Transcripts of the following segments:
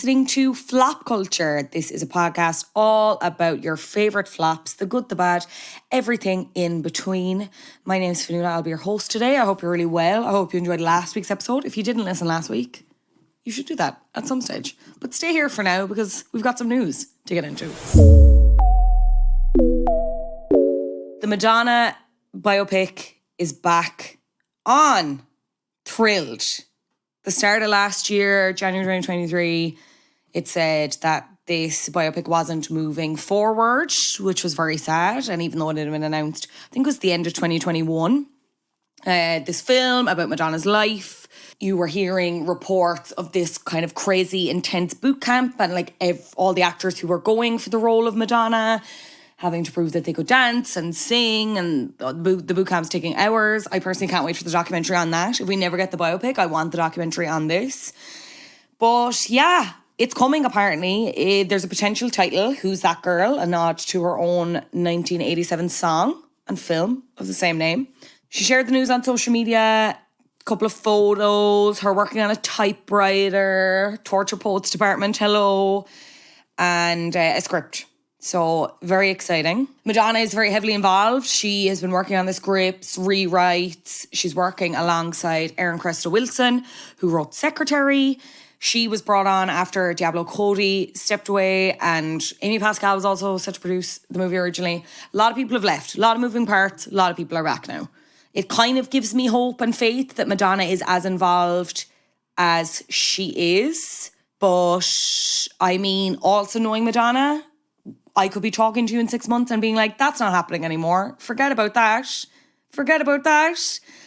listening to Flop Culture. This is a podcast all about your favourite flops, the good, the bad, everything in between. My name is Fionnuala. I'll be your host today. I hope you're really well. I hope you enjoyed last week's episode. If you didn't listen last week, you should do that at some stage. But stay here for now because we've got some news to get into. The Madonna biopic is back on. Thrilled. The start of last year, January 2023, it said that this biopic wasn't moving forward, which was very sad. And even though it had been announced, I think it was the end of 2021, this film about Madonna's life, you were hearing reports of this kind of crazy, intense boot camp and like all the actors who were going for the role of Madonna having to prove that they could dance and sing, and the boot camp's taking hours. I personally can't wait for the documentary on that. If we never get the biopic, I want the documentary on this. But yeah, it's coming apparently. There's a potential title, Who's That Girl? A nod to her own 1987 song and film of the same name. She shared the news on social media, a couple of photos, her working on a typewriter, torture poets department, hello, and a script. So, very exciting. Madonna is very heavily involved. She has been working on the scripts, rewrites. She's working alongside Erin Cresta Wilson, who wrote Secretary. She was brought on after Diablo Cody stepped away, and Amy Pascal was also set to produce the movie originally. A lot of people have left. A lot of moving parts. A lot of people are back now. It kind of gives me hope and faith that Madonna is as involved as she is. But, I mean, also knowing Madonna, I could be talking to you in 6 months and being like, that's not happening anymore. Forget about that. Forget about that.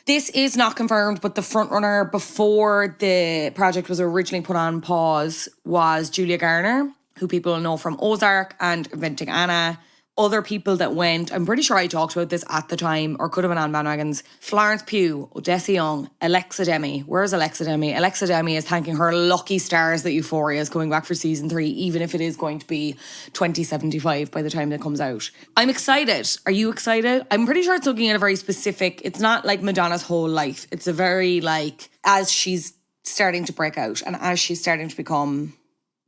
This is not confirmed, but the frontrunner before the project was originally put on pause was Julia Garner, who people know from Ozark and Inventing Anna. Other people that went, I'm pretty sure I talked about this at the time, or could have been on bandwagons. Florence Pugh, Odessa Young, Alexa Demi. Where's Alexa Demi? Alexa Demi is thanking her lucky stars that Euphoria is coming back for season 3, even if it is going to be 2075 by the time that comes out. I'm excited. Are you excited? I'm pretty sure it's looking at a very specific, it's not like Madonna's whole life. It's a very like, as she's starting to break out and as she's starting to become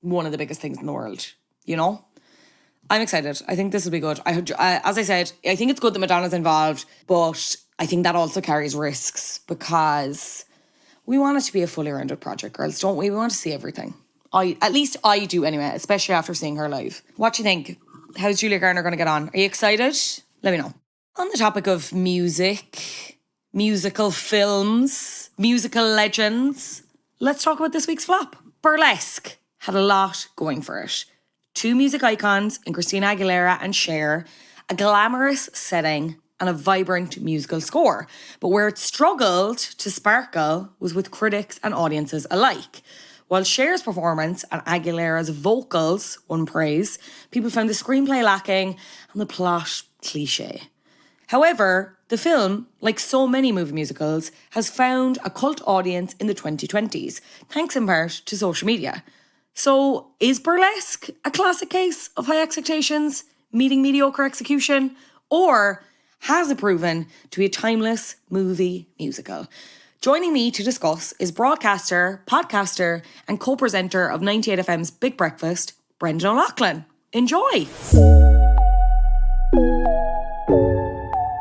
one of the biggest things in the world, you know? I'm excited. I think this will be good. As I said, I think it's good that Madonna's involved, but I think that also carries risks because we want it to be a fully rounded project, girls, don't we? We want to see everything. At least I do anyway, especially after seeing her live. What do you think? How's Julia Garner going to get on? Are you excited? Let me know. On the topic of music, musical films, musical legends, let's talk about this week's flop. Burlesque had a lot going for it. 2 music icons in Christina Aguilera and Cher, a glamorous setting and a vibrant musical score. But where it struggled to sparkle was with critics and audiences alike. While Cher's performance and Aguilera's vocals won praise, people found the screenplay lacking and the plot cliché. However, the film, like so many movie musicals, has found a cult audience in the 2020s, thanks in part to social media. So, is Burlesque a classic case of high expectations meeting mediocre execution? Or has it proven to be a timeless movie musical? Joining me to discuss is broadcaster, podcaster, and co-presenter of 98FM's Big Breakfast, Brendan O'Loughlin. Enjoy!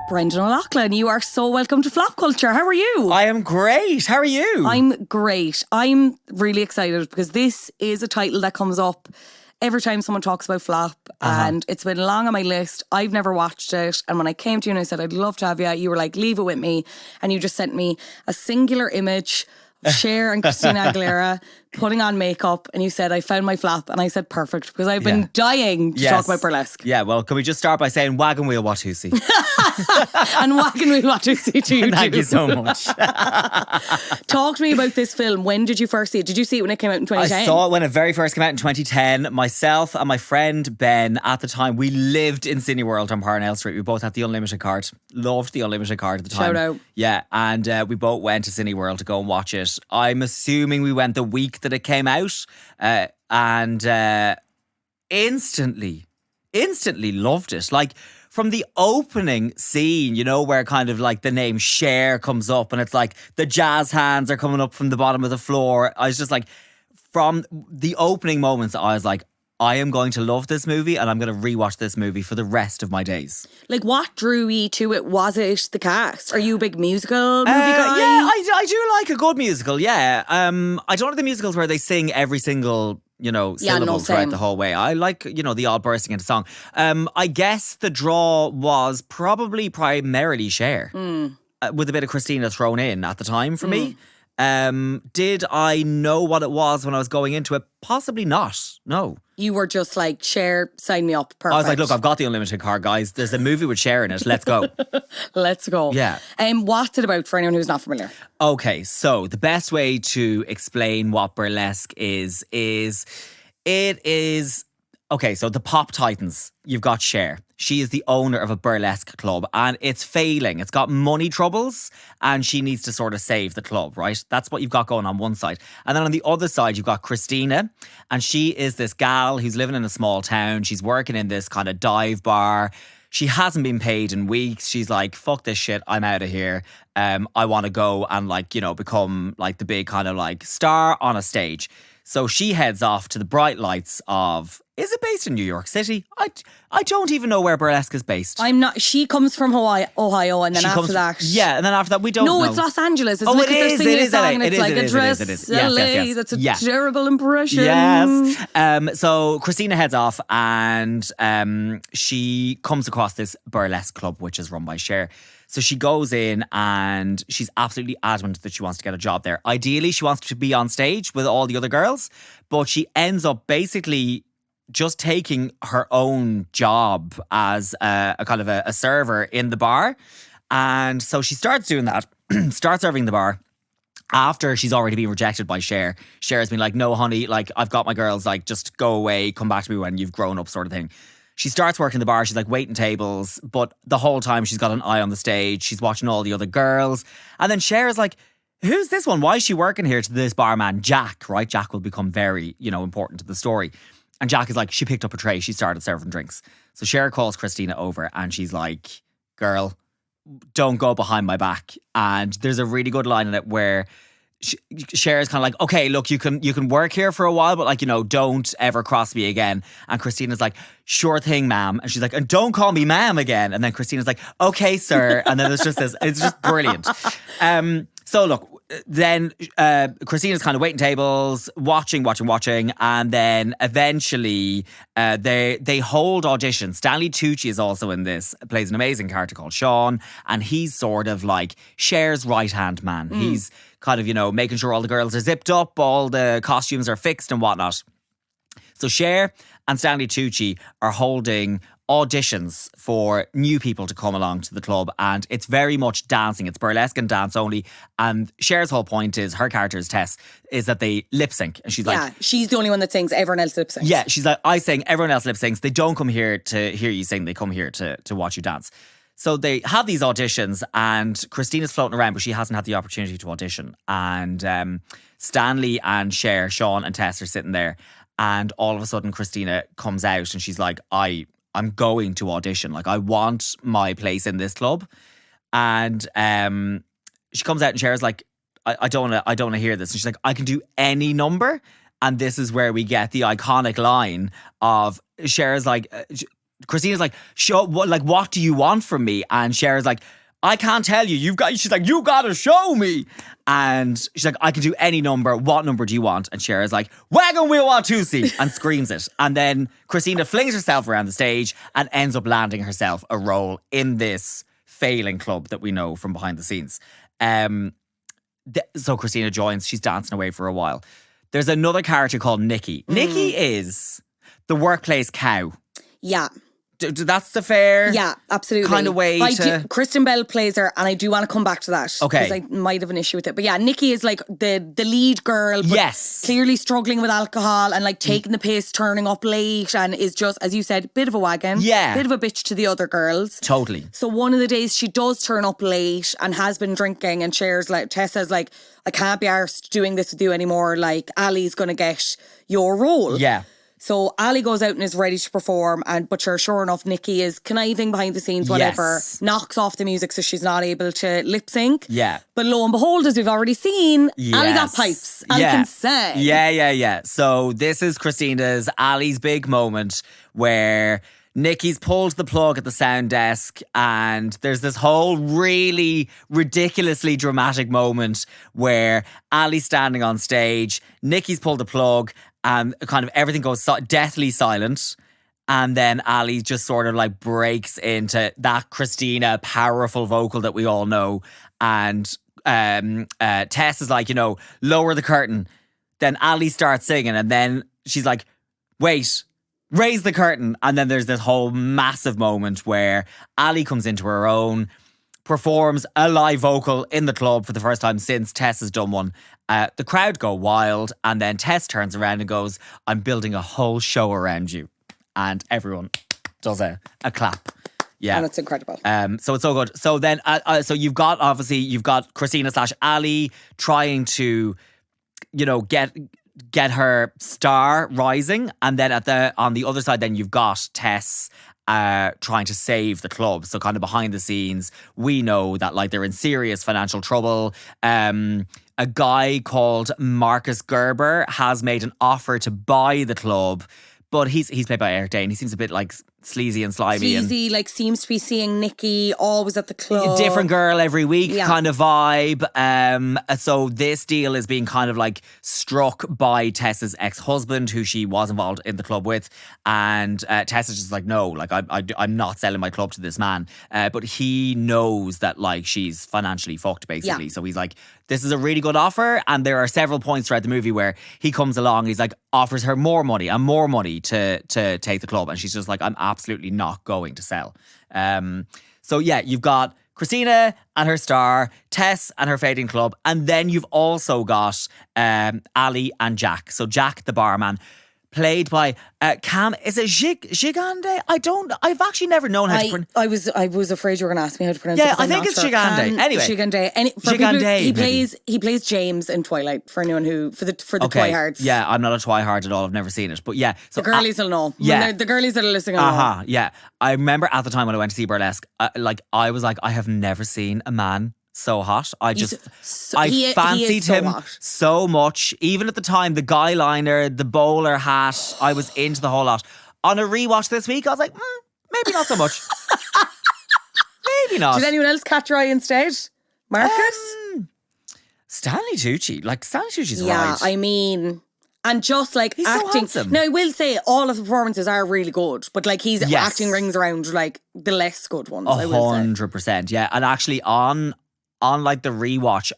Brendan O'Loughlin, you are so welcome to Flop Culture. How are you? I am great. How are you? I'm great. I'm really excited because this is a title that comes up every time someone talks about Flop, and it's been long on my list. I've never watched it, and when I came to you and I said I'd love to have you, you were like, leave it with me, and you just sent me a singular image of Cher and Christina Aguilera putting on makeup, and you said, I found my flop, and I said perfect, because I've been dying to talk about Burlesque. Yeah, well, can we just start by saying Wagon Wheel Watusi? And Wagon Wheel Watusi to you. Thank you so much. Talk to me about this film. When did you first see it? Did you see it when it came out in 2010? I saw it when it very first came out in 2010. Myself and my friend Ben, at the time, we lived in Cineworld on Parnell Street. We both had the unlimited card. Loved the unlimited card at the time. Shout out. Yeah, and we both went to Cineworld to go and watch it. I'm assuming we went the week that it came out, and instantly loved it. Like, from the opening scene, you know, where kind of like the name Cher comes up and it's like the jazz hands are coming up from the bottom of the floor. I was just like, from the opening moments, I was like, I am going to love this movie and I'm going to rewatch this movie for the rest of my days. Like, what drew you to it? Was it the cast? Are you a big musical movie guy? Yeah, I do like a good musical, yeah. I don't like the musicals where they sing every single, syllable throughout the whole way. I like, the odd bursting into song. I guess the draw was probably primarily Cher, with a bit of Christina thrown in at the time for me. Did I know what it was when I was going into it? Possibly not, no. You were just like, Cher, sign me up, perfect. I was like, look, I've got the unlimited card, guys. There's a movie with Cher in it. Let's go. Let's go. Yeah. What's it about for anyone who's not familiar? Okay, so the best way to explain what Burlesque is it is... Okay, so the pop titans, you've got Cher. She is the owner of a burlesque club and it's failing. It's got money troubles and she needs to sort of save the club, right? That's what you've got going on one side. And then on the other side, you've got Christina, and she is this gal who's living in a small town. She's working in this kind of dive bar. She hasn't been paid in weeks. She's like, fuck this shit, I'm out of here. I want to go and become like the big kind of like star on a stage. So she heads off to the bright lights of... Is it based in New York City? I don't even know where Burlesque is based. I'm not... She comes from Ohio, and then after that... Yeah, and then after that we don't know. No, it's Los Angeles, isn't it? It is. It is LA. And it's like a dress Yes, LA. yes. That's a terrible impression. Yes. So Christina heads off and she comes across this burlesque club, which is run by Cher. So she goes in and she's absolutely adamant that she wants to get a job there. Ideally, she wants to be on stage with all the other girls, but she ends up basically just taking her own job as a kind of a server in the bar. And so she starts doing that, starts serving the bar. After she's already been rejected by Cher. Cher's been like, no, honey, like, I've got my girls, like, just go away, come back to me when you've grown up, sort of thing. She starts working the bar. She's like waiting tables, but the whole time she's got an eye on the stage. She's watching all the other girls. And then Cher is like, who's this one? Why is she working here? To this barman, Jack, right? Jack will become very, important to the story. And Jack is like, she picked up a tray. She started serving drinks. So Cher calls Christina over and she's like, girl, don't go behind my back. And there's a really good line in it where Cher is kind of like, okay, look, you can work here for a while, but don't ever cross me again. And Christina's like, sure thing, ma'am. And she's like, and don't call me ma'am again. And then Christina's like, okay, sir. And then it's just brilliant. So look, then Christina's kind of waiting tables, watching, and then eventually they hold auditions. Stanley Tucci is also in this, plays an amazing character called Sean, and he's sort of like Cher's right-hand man. He's kind of, making sure all the girls are zipped up, all the costumes are fixed and whatnot. So Cher and Stanley Tucci are holding auditions for new people to come along to the club, and it's very much dancing. It's burlesque and dance only. And Cher's whole point is, her character's Tess, is that they lip sync. And she's like... Yeah, she's the only one that sings, everyone else lip syncs. Yeah, she's like, I sing, everyone else lip syncs. They don't come here to hear you sing, they come here to watch you dance. So they have these auditions and Christina's floating around, but she hasn't had the opportunity to audition. And Stanley and Cher, Sean and Tess are sitting there, and all of a sudden Christina comes out and she's like, I'm going to audition. Like, I want my place in this club. And she comes out and Cher's like, I don't want to hear this. And she's like, I can do any number. And this is where we get the iconic line of Cher's like, Christina's like, what do you want from me? And Cher's like, I can't tell you. She's like, you gotta show me. And she's like, I can do any number. What number do you want? And Cher is like, Wagon Wheel 1-2-C, and screams it. And then Christina flings herself around the stage and ends up landing herself a role in this failing club that we know from behind the scenes. So Christina joins. She's dancing away for a while. There's another character called Nikki. Nikki is the workplace cow. Yeah. That's the fair absolutely kind of way Kristen Bell plays her, and I do want to come back to that. Okay. Because I might have an issue with it. But yeah, Nikki is like the lead girl, but yes, clearly struggling with alcohol and like taking the piss, turning up late, and is just, as you said, bit of a wagon. Yeah. Bit of a bitch to the other girls. Totally. So one of the days she does turn up late and has been drinking, and Cher's like, Tessa's like, I can't be arsed doing this with you anymore. Like, Ali's gonna get your role. Yeah. So Ali goes out and is ready to perform, but sure enough, Nikki is conniving behind the scenes, whatever, Yes. knocks off the music so she's not able to lip sync. Yeah. But lo and behold, as we've already seen, Ali got Yes. pipes. Ali can sing. Yeah. So this is Christina's, Ali's big moment where Nikki's pulled the plug at the sound desk, and there's this whole really ridiculously dramatic moment where Ali's standing on stage, Nikki's pulled the plug, and kind of everything goes deathly silent. And then Ali just sort of like breaks into that Christina powerful vocal that we all know. And Tess is like, lower the curtain. Then Ali starts singing, and then she's like, wait, raise the curtain. And then there's this whole massive moment where Ali comes into her own, performs a live vocal in the club for the first time since Tess has done one. The crowd go wild, and then Tess turns around and goes, I'm building a whole show around you. And everyone does a clap. Yeah. And it's incredible. So it's so good. So then, so you've got Christina / Ali trying to, get her star rising, and then on the other side, then you've got Tess trying to save the club. So kind of behind the scenes, we know that like they're in serious financial trouble. A guy called Marcus Gerber has made an offer to buy the club, but he's played by Eric Dane. He seems a bit like sleazy and slimy. Sleazy, like seems to be seeing Nikki always at the club. Different girl every week kind of vibe. So this deal is being kind of like struck by Tessa's ex-husband, who she was involved in the club with. And Tessa's just like, no, like I'm not selling my club to this man. But he knows that like she's financially fucked basically. Yeah. So he's like, this is a really good offer. And there are several points throughout the movie where he comes along, he's like, offers her more money to take the club. And she's just like, I'm absolutely not going to sell. So yeah, you've got Christina and her star, Tess and her fading club, and then you've also got Ali and Jack. So Jack, the barman, played by Cam. Is it Gigande? I've actually never known how to pronounce. I was afraid you were going to ask me how to pronounce it. Yeah, I think it's Gigande. Anyway, Gigande. He plays James in Twilight. For anyone for the twihards. Yeah, I'm not a twihard at all. I've never seen it, but yeah. So the girlies will know. Yeah, the girlies that are listening will know. Yeah. I remember at the time when I went to see Burlesque, I was like, I have never seen a man so hot. I fancied him so much. Even at the time, the guy liner, the bowler hat, I was into the whole lot. On a rewatch this week, I was like, maybe not so much. Maybe not. Did anyone else catch your eye instead? Marcus? Stanley Tucci. Like, Stanley Tucci's right. Yeah, I mean... And just like he's acting. So handsome. Now, I will say all of the performances are really good, but like he's acting rings around like the less good ones. 100%. Yeah. And actually on like the rewatch,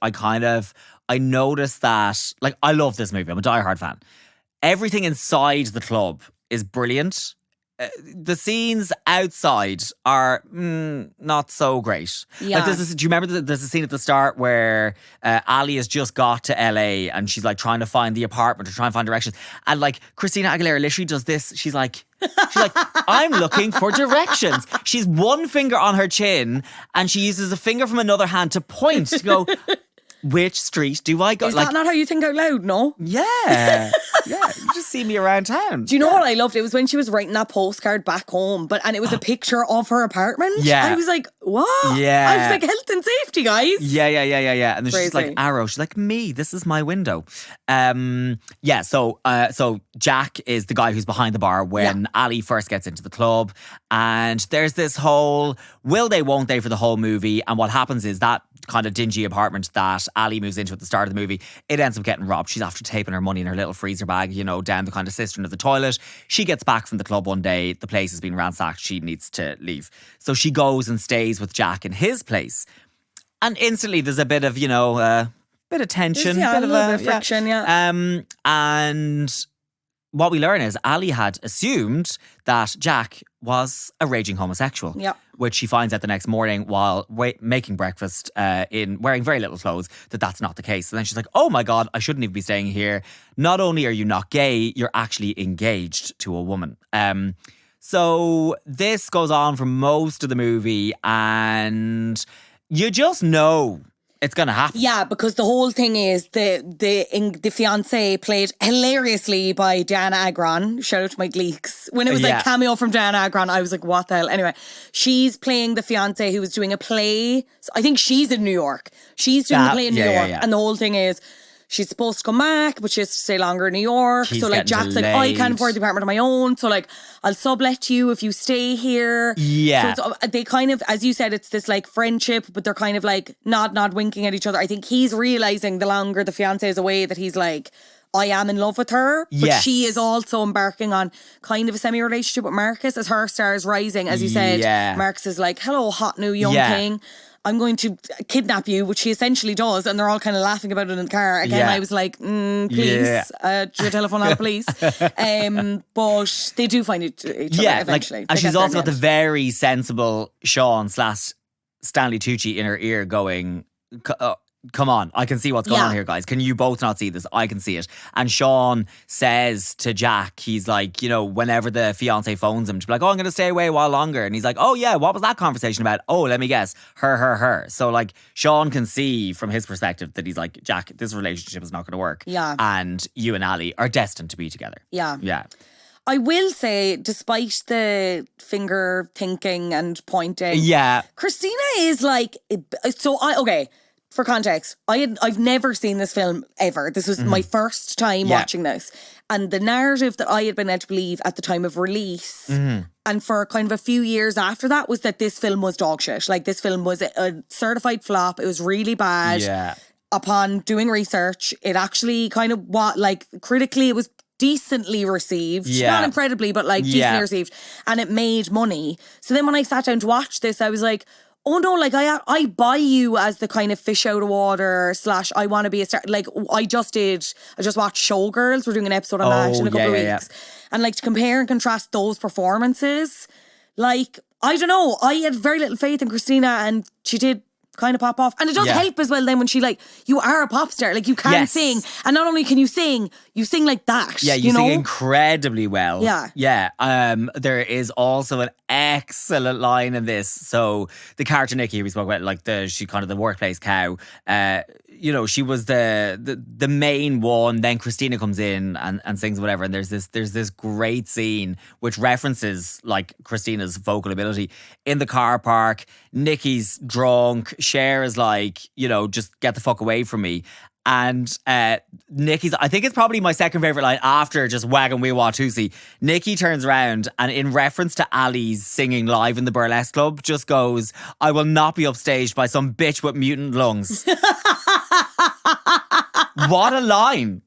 I noticed that, like, I love this movie. I'm a diehard fan. Everything inside the club is brilliant. The scenes outside are not so great. Yeah. Like do you remember there's a scene at the start where Ali has just got to LA and she's like trying to find the apartment or trying to find directions, and like Christina Aguilera literally does this. She's like, I'm looking for directions. She's one finger on her chin and she uses a finger from another hand to point to go, which street do I go? Is that not how you think out loud, no? Yeah. Yeah, you just see me around town. Do you know what I loved? It was when she was writing that postcard back home, and it was a picture of her apartment. Yeah. I was like, what? Yeah. I was like, health and safety, guys. Yeah. And then she's like, Arrow. She's like, me, this is my window. So Jack is the guy who's behind the bar when Ali first gets into the club. And there's this whole will they, won't they for the whole movie. And what happens is that kind of dingy apartment that Ali moves into at the start of the movie, it ends up getting robbed. She's after taping her money in her little freezer bag, down the kind of cistern of the toilet. She gets back from the club one day. The place has been ransacked. She needs to leave. So she goes and stays with Jack in his place. And instantly there's a bit of, bit of tension. A little bit of friction, And what we learn is Ali had assumed that Jack was a raging homosexual. Yeah. Which she finds out the next morning while making breakfast in wearing very little clothes, that's not the case. And then she's like, oh my God, I shouldn't even be staying here. Not only are you not gay, you're actually engaged to a woman. So this goes on for most of the movie and you just know It's going to happen. Yeah, because the whole thing is the fiance played hilariously by Diana Agron. Shout out to my gleeks. When it was like cameo from Diana Agron, I was like, what the hell? Anyway, she's playing the fiance who was doing a play. So I think she's in New York. She's doing a play in New York. Yeah. And the whole thing is, she's supposed to come back, but she has to stay longer in New York. She's so like Jack's delayed. like, I can't afford the apartment on my own. So like, I'll sublet to you if you stay here. Yeah. So they kind of, as you said, it's this like friendship, but they're kind of like nod, winking at each other. I think he's realising the longer the fiance is away that he's like, I am in love with her. But she is also embarking on kind of a semi-relationship with Marcus as her star is rising. As you said, Marcus is like, hello, hot new young king. I'm going to kidnap you, which he essentially does, and they're all kind of laughing about it in the car. Again, I was like, please, do your telephone out, please. But they do find each other eventually. And she's also got the very sensible Sean / Stanley Tucci in her ear going, come on, I can see what's going on here, guys. Can you both not see this? I can see it. And Sean says to Jack, he's like, whenever the fiance phones him, to be like, I'm going to stay away a while longer. And he's like, oh yeah, what was that conversation about? Oh, let me guess. Her. So like Sean can see from his perspective that he's like, Jack, this relationship is not going to work. Yeah. And you and Ali are destined to be together. Yeah. Yeah. I will say, despite the finger thinking and pointing, Christina is like, for context, I've never seen this film ever. This was my first time watching this. And the narrative that I had been led to believe at the time of release and for kind of a few years after that was that this film was dog shit. Like this film was a certified flop. It was really bad. Yeah. Upon doing research, it actually kind of critically it was decently received. Not incredibly, but like decently received. And it made money. So then when I sat down to watch this, I was like, oh no, like I buy you as the kind of fish out of water / I want to be a star. Like I just watched Showgirls. We're doing an episode on that in a couple of weeks. And like to compare and contrast those performances, like, I don't know. I had very little faith in Christina and she did kind of pop off. And it does help as well then when she like, you are a pop star. Like you can sing. And not only can you sing like that. Yeah, you sing incredibly well. Yeah. Yeah. There is also an excellent line in this. So the character Nikki we spoke about, like she kind of the workplace cow. She was the main one. Then Christina comes in and sings whatever. And there's this great scene which references like Christina's vocal ability in the car park. Nikki's drunk. Cher is like, just get the fuck away from me. And Nikki's, I think it's probably my second favourite line after just Wagon Wee Wah Tootsie. Nikki turns around and in reference to Ali's singing live in the Burlesque Club, just goes, I will not be upstaged by some bitch with mutant lungs. What a line.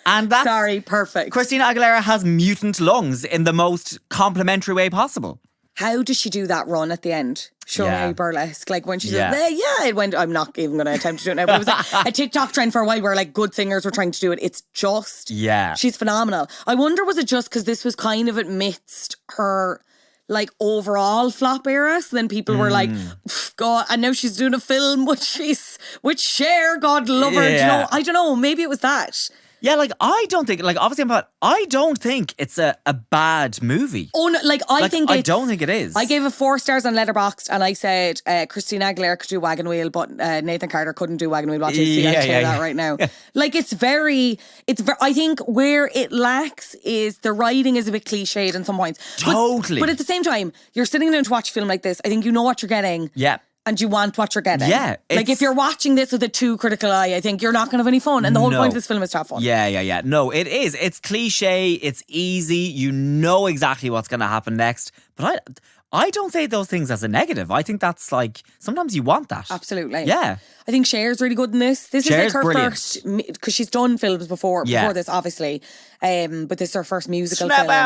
And that's... Sorry, perfect. Christina Aguilera has mutant lungs in the most complimentary way possible. How does she do that run at the end? Showing Burlesque. Like when she said, it went, I'm not even going to attempt to do it now. But it was like a TikTok trend for a while where like good singers were trying to do it. It's just, she's phenomenal. I wonder, was it just because this was kind of amidst her like overall flop era? So then people were like, God, and now she's doing a film with Cher, God love her. Yeah. I don't know, maybe it was that. Yeah, like I don't think, like obviously I don't think it's a bad movie. Oh no, like I don't think it is. I gave it 4 stars on Letterboxd and I said Christina Aguilera could do Wagon Wheel, but Nathan Carter couldn't do Wagon Wheel. I'll tell you that right now. Like it's very, I think where it lacks is the writing is a bit cliched in some points. Totally. But at the same time, you're sitting down to watch a film like this. I think you know what you're getting. Yeah. And you want what you're getting. Yeah. Like if you're watching this with a too critical eye, I think you're not going to have any fun. And the whole point of this film is to have fun. Yeah. No, it is. It's cliche. It's easy. You know exactly what's going to happen next. But I don't say those things as a negative. I think that's like, sometimes you want that. Absolutely. Yeah. I think Cher's really good in this. This Cher's is like her brilliant. first, because she's done films before this, obviously. But this is her first musical film. Snap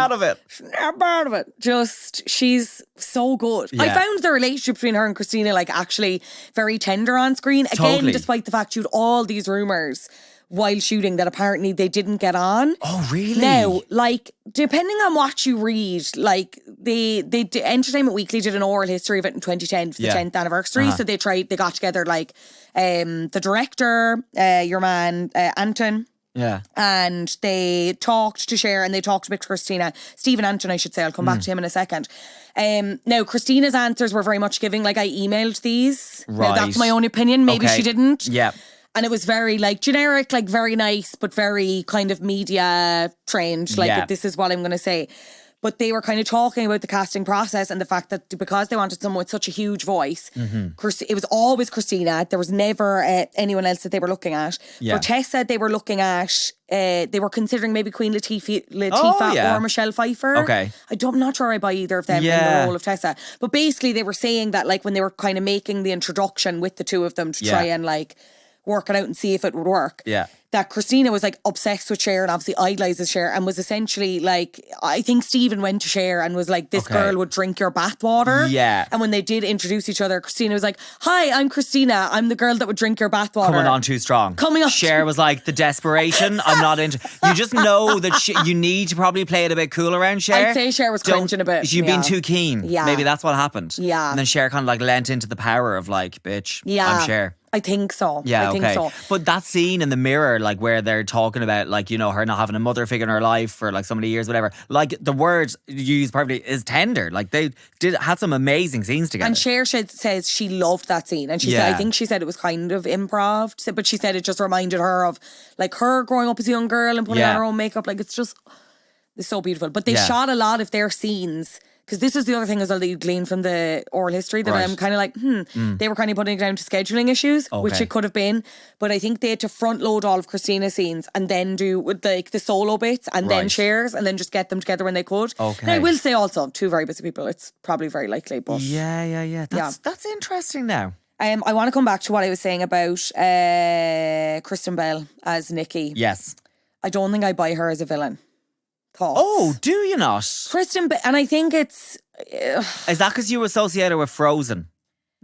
out of it. Just, she's so good. Yeah. I found the relationship between her and Christina like actually very tender on screen. Again, despite the fact you had all these rumours while shooting that apparently they didn't get on. Oh, really? Now, like, depending on what you read, like, they Entertainment Weekly did an oral history of it in 2010 for the 10th anniversary. So they got together, like, the director, your man, Anton, Yeah. And they talked to Cher and they talked a bit to Christina. Stephen Anton, I should say. I'll come back to him in a second. Now, Christina's answers were very much giving, like, I emailed these. Right. Now, that's my own opinion. Maybe Okay. she didn't. Yeah. And it was very, like, generic, like, very nice, but very kind of media trained. Like, Yeah. this is what I'm going to say. But they were kind of talking about the casting process and the fact that because they wanted someone with such a huge voice, it was always Christina. There was never anyone else that they were looking at. Yeah. For Tessa, they were looking at, they were considering maybe Queen Latifah or Michelle Pfeiffer. Okay. I'm not sure I buy either of them in the role of Tessa. But basically, they were saying that, like, when they were kind of making the introduction with the two of them to try and, like, work it out and see if it would work. Yeah. That Christina was, like, obsessed with Cher and obviously idolises Cher and was essentially like, I think Stephen went to Cher and was like, this girl would drink your bathwater. Yeah. And when they did introduce each other, Christina was like, hi, I'm Christina. I'm the girl that would drink your bathwater. Coming on too strong. Cher was like, the desperation. I'm not into. You just know that you need to probably play it a bit cool around Cher. I'd say Cher was cringing a bit. You've been too keen. Yeah. Maybe that's what happened. Yeah. And then Cher kind of like lent into the power of like, bitch, I'm Cher. I think so. Yeah, I think so. But that scene in the mirror, like where they're talking about, like, you know, her not having a mother figure in her life for like so many years, whatever. Like the words used perfectly is tender. Like they had some amazing scenes together. And Cher says she loved that scene, and she said, I think she said it was kind of improv, but she said it just reminded her of like her growing up as a young girl and putting on her own makeup. Like it's so beautiful. But they shot a lot of their scenes. Because this is the other thing as well that you glean from the oral history that I'm kind of like, they were kind of putting it down to scheduling issues, which it could have been. But I think they had to front load all of Christina's scenes and then do with like the solo bits and then Cher's and then just get them together when they could. Okay. Now, I will say also, two very busy people. It's probably very likely, but Yeah. That's interesting now. I want to come back to what I was saying about Kristen Bell as Nikki. Yes. I don't think I buy her as a villain. Thoughts? Oh, do you not? Kristen Bell, and I think it's... Is that because you associate her with Frozen?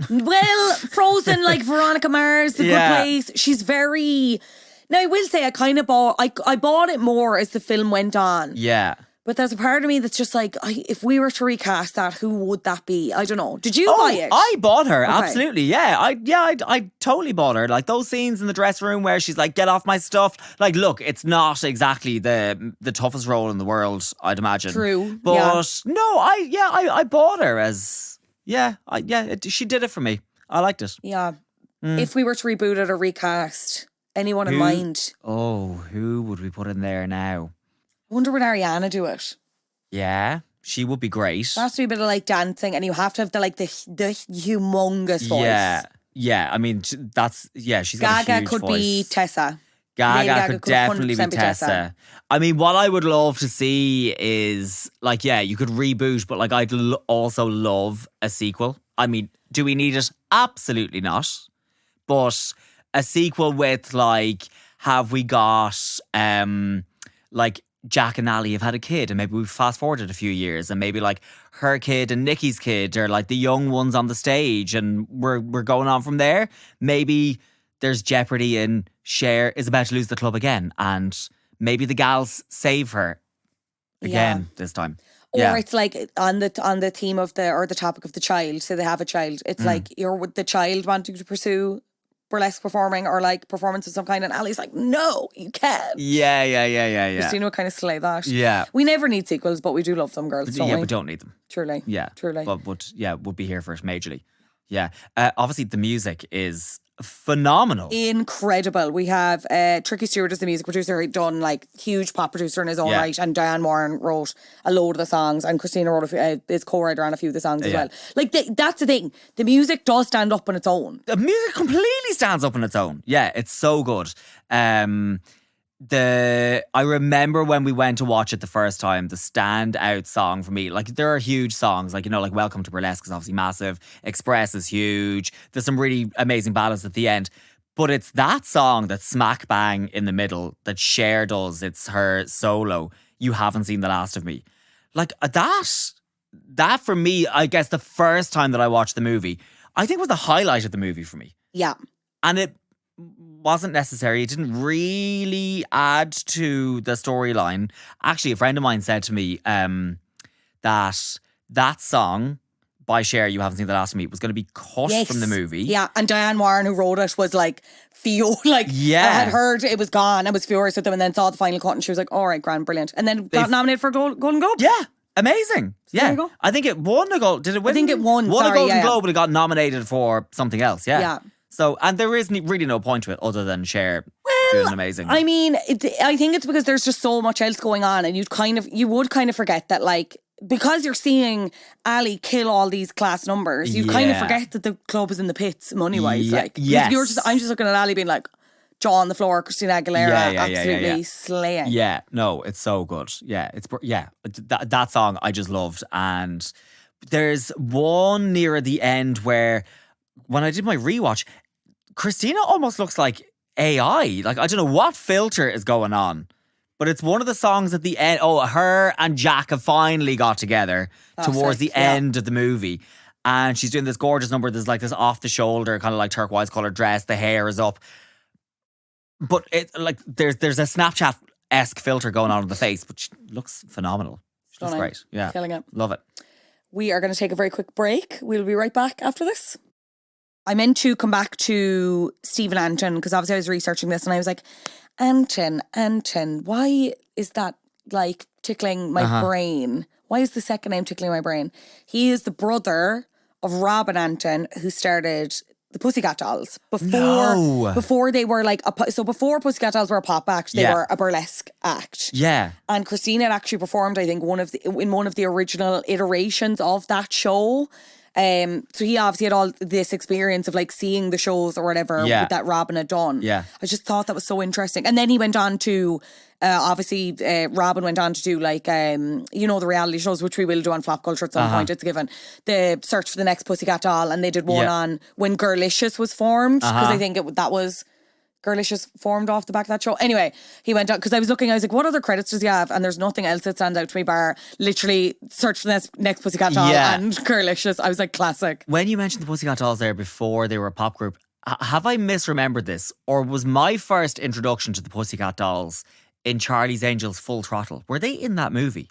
Well, Frozen, like Veronica Mars, The Good Place. She's very... Now, I will say I kind of bought... I bought it more as the film went on. Yeah. But there's a part of me that's just like, if we were to recast that, who would that be? I don't know. Did you buy it? I bought her, absolutely. Yeah, I totally bought her. Like those scenes in the dressing room where she's like, "Get off my stuff." Like, look, it's not exactly the toughest role in the world, I'd imagine. True. But no, I bought her as she did it for me. I liked it. Yeah. If we were to reboot it or recast, anyone in mind? Oh, who would we put in there now? I wonder would Ariana do it? Yeah, she would be great. There has to be a bit of like dancing, and you have to have the humongous voice. Yeah. I mean, she's got a huge Gaga could voice. be Tessa. Gaga could definitely be 100% Tessa. I mean, what I would love to see is like, you could reboot, but like I'd also love a sequel. I mean, do we need it? Absolutely not. But a sequel with like, have we got like Jack and Ali have had a kid and maybe we've fast forwarded a few years and maybe like her kid and Nikki's kid are like the young ones on the stage and we're going on from there. Maybe there's jeopardy and Cher is about to lose the club again and maybe the gals save her again this time. Or it's like on the theme of the topic of the child. So they have a child. It's like you're with the child wanting to pursue burlesque performing or like performance of some kind, and Ali's like, no, you can't. Yeah. Christina would kind of slay that. Yeah. We never need sequels, but we do love them, girls. Don't we? We don't need them. Truly. Yeah. Truly. But would be here for it majorly. Yeah. Obviously, the music is phenomenal. Incredible. We have Tricky Stewart as the music producer. He'd done like huge pop producer in his own right, and Diane Warren wrote a load of the songs, and Christina wrote is co-writer on a few of the songs as well. Like that's the thing. The music does stand up on its own. The music completely stands up on its own. Yeah, it's so good. I remember when we went to watch it the first time, the standout song for me, like there are huge songs, like, you know, like Welcome to Burlesque is obviously massive, Express is huge, there's some really amazing ballads at the end, but it's that song that's smack bang in the middle that Cher does. It's her solo, You Haven't Seen the Last of Me. Like that for me, I guess the first time that I watched the movie, I think was the highlight of the movie for me. Yeah. And it wasn't necessary. It didn't really add to the storyline. Actually, a friend of mine said to me that song by Cher, You Haven't Seen the Last of Me, was going to be cut from the movie. Yeah, and Diane Warren, who wrote it, was like, I had heard it was gone. I was furious with them and then saw the final cut and she was like, all right, grand, brilliant. And then got nominated for a Golden Globe. Yeah, amazing. So there you go. I think it won a Gold. Did it win? I think it won. Won a Golden Globe, but it got nominated for something else. Yeah. Yeah. So, and there is really no point to it other than Cher doing amazing. I mean, I think it's because there's just so much else going on and you would kind of forget that, like, because you're seeing Ali kill all these class numbers, you kind of forget that the club is in the pits money-wise. Yeah. Like, Yes. I'm just looking at Ali being like, jaw on the floor, Christina Aguilera, absolutely slaying. Yeah, no, it's so good. Yeah, that song I just loved. And there's one near the end where, when I did my rewatch, Christina almost looks like AI. Like, I don't know what filter is going on, but it's one of the songs at the end. Oh, her and Jack have finally got together towards the end of the movie. And she's doing this gorgeous number. There's like this off the shoulder, kind of like turquoise colored dress. The hair is up. But it like there's a Snapchat-esque filter going on the face, but she looks phenomenal. She looks great. Yeah. Killing it. Love it. We are going to take a very quick break. We'll be right back after this. I meant to come back to Stephen Anton because obviously I was researching this and I was like, Anton, why is that like tickling my brain? Why is the second name tickling my brain? He is the brother of Robin Anton, who started the Pussycat Dolls before they were like before Pussycat Dolls were a pop act, they were a burlesque act. Yeah. And Christina had actually performed, I think, in one of the original iterations of that show. So he obviously had all this experience of like seeing the shows or whatever that Robin had done. Yeah. I just thought that was so interesting. And then he went on to, Robin went on to do like, the reality shows, which we will do on Flop Culture at some point. It's given the search for the next Pussycat Doll. And they did one on when Girlicious was formed. Because I think that was Girlicious formed off the back of that show. Anyway, he went on, because I was like, what other credits does he have? And there's nothing else that stands out to me bar literally search for the next Pussycat Doll and Girlicious. I was like, classic. When you mentioned the Pussycat Dolls there before they were a pop group, have I misremembered this? Or was my first introduction to the Pussycat Dolls in Charlie's Angels Full Throttle? Were they in that movie?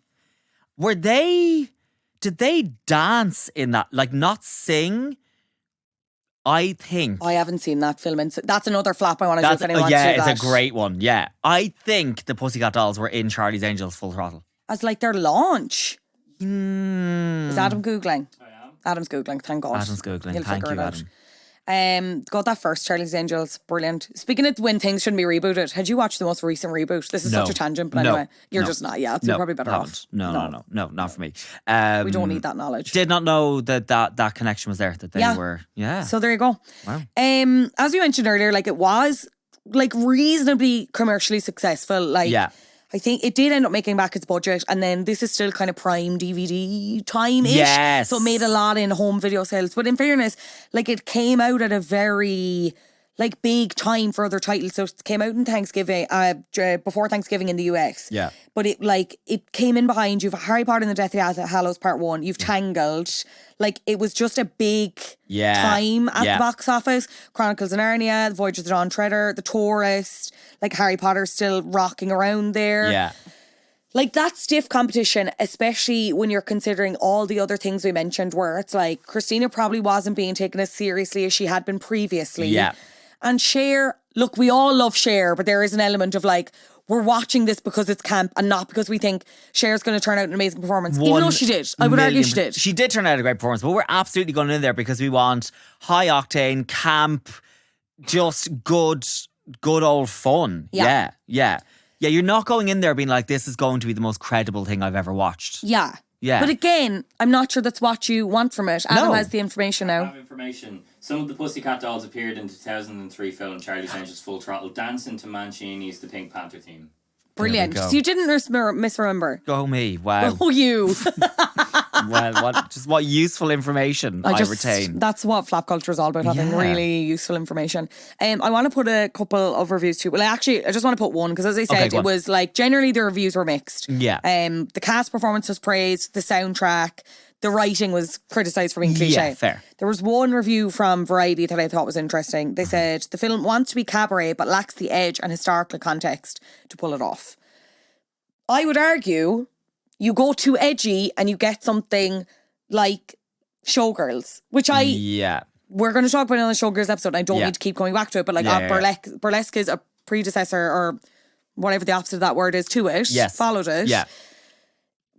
Did they dance in that? Like, not sing? I think. I haven't seen that film. And that's another flap I want to do if anyone wants to do that. It's a great one. Yeah. I think the Pussycat Dolls were in Charlie's Angels Full Throttle. As like their launch. Is Adam Googling? I am. Adam's Googling, thank God. Adam's Googling. Thank you, Adam. Got that first, Charlie's Angels, brilliant. Speaking of when things shouldn't be rebooted, had you watched the most recent reboot? This is such a tangent, but anyway, you're just not. Yeah, so you're probably better off. No, not for me. We don't need that knowledge. Did not know that connection was there. That they were. Yeah. So there you go. Wow. As we mentioned earlier, like it was like reasonably commercially successful. Like I think it did end up making back its budget, and then this is still kind of prime DVD time-ish. Yes. So it made a lot in home video sales. But in fairness, like it came out at a very like big time for other titles. So it came out in Thanksgiving, before Thanksgiving in the US. Yeah. But it came in behind. You've Harry Potter and the Deathly Hallows Part 1. You've Tangled. Like it was just a big time at the box office. Chronicles of Narnia, The Voyage of the Dawn Treader, The Tourist, like Harry Potter's still rocking around there. Yeah. Like that's stiff competition, especially when you're considering all the other things we mentioned where it's like Christina probably wasn't being taken as seriously as she had been previously. Yeah. And Cher, look, we all love Cher, but there is an element of like, we're watching this because it's camp and not because we think Cher's going to turn out an amazing performance. Even though she did. I would argue she did. She did turn out a great performance, but we're absolutely going in there because we want high octane, camp, just good old fun. Yeah. Yeah, you're not going in there being like, this is going to be the most credible thing I've ever watched. Yeah. Yeah. But again, I'm not sure that's what you want from it. Adam has the information now. I have information. Some of the Pussycat Dolls appeared in the 2003 film Charlie's Angels Full Throttle, dancing to Mancini's The Pink Panther theme. Brilliant. So you didn't misremember. Go me. Wow. Oh, you. Well, what useful information I retain. That's what Flop Culture is all about, having really useful information. I want to put a couple of reviews too. Well, actually, I just want to put one because as I said, it was like generally the reviews were mixed. Yeah. The cast performance was praised, the soundtrack, the writing was criticised for being cliche. Yeah, fair. There was one review from Variety that I thought was interesting. They said, the film wants to be cabaret but lacks the edge and historical context to pull it off. I would argue you go too edgy and you get something like Showgirls, which we're going to talk about it on the Showgirls episode. And I don't need to keep coming back to it, but like Burlesque is a predecessor or whatever the opposite of that word is to it. Yes. Followed it. Yeah.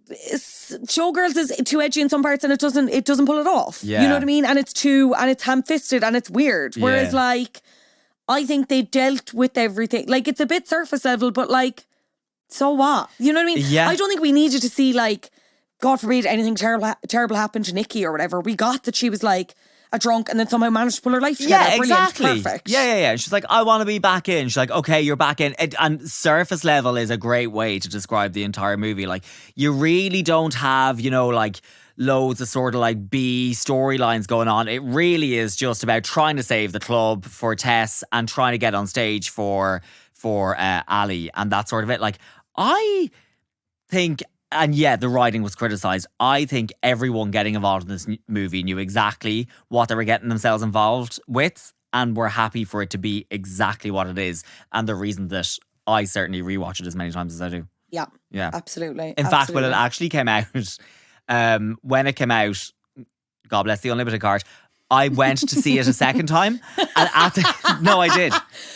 Showgirls is too edgy in some parts and it doesn't pull it off. Yeah. You know what I mean? And it's ham-fisted and it's weird. Whereas like, I think they dealt with everything. Like, it's a bit surface level, but like, so what? You know what I mean? Yeah. I don't think we needed to see like, God forbid anything terrible happened to Nikki or whatever. We got that she was like a drunk and then somehow managed to pull her life together. Yeah, Brilliant. exactly. Perfect. Yeah. She's like, I want to be back in. She's like, okay, you're back in. And surface level is a great way to describe the entire movie. Like, you really don't have, like loads of sort of like B storylines going on. It really is just about trying to save the club for Tess and trying to get on stage for Ali and that sort of it. Like, I think... And yeah, the writing was criticised. I think everyone getting involved in this movie knew exactly what they were getting themselves involved with and were happy for it to be exactly what it is. And the reason that I certainly rewatch it as many times as I do. Yeah. Yeah. Absolutely. In fact, when it actually came out, God bless the unlimited card, I went to see it a second time. And no, I did.